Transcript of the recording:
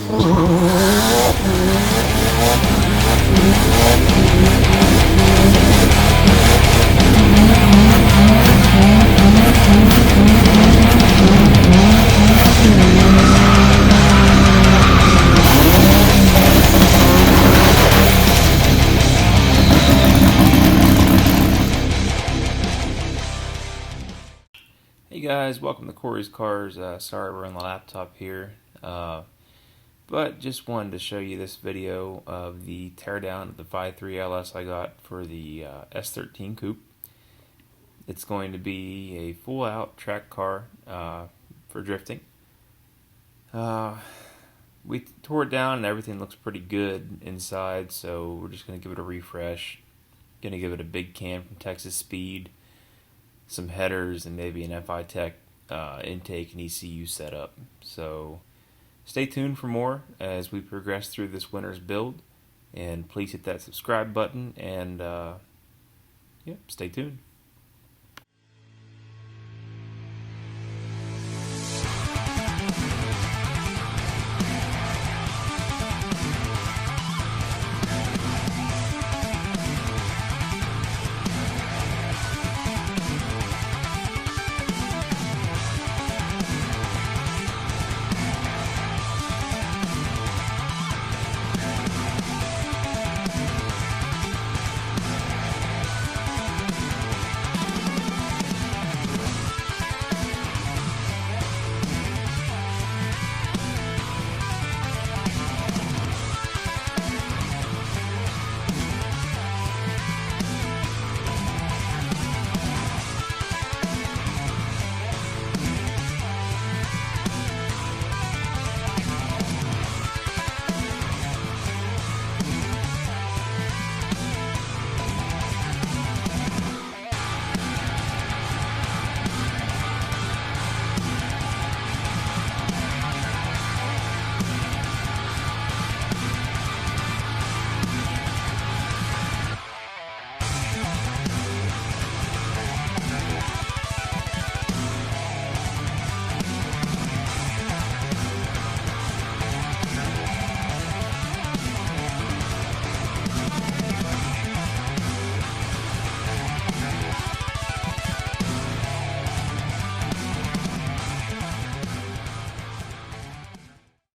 Hey guys, welcome to Corey's Cars. Sorry we're on the laptop here, but just wanted to show you this video of the teardown of the 5.3 LS I got for the S13 Coupe. It's going to be a full-out track car for drifting. We tore it down and everything looks pretty good inside, so we're just going to give it a refresh. Going to give it a big can from Texas Speed, some headers, and maybe an FI Tech intake and ECU setup. So stay tuned for more as we progress through this winter's build, and please hit that subscribe button and stay tuned.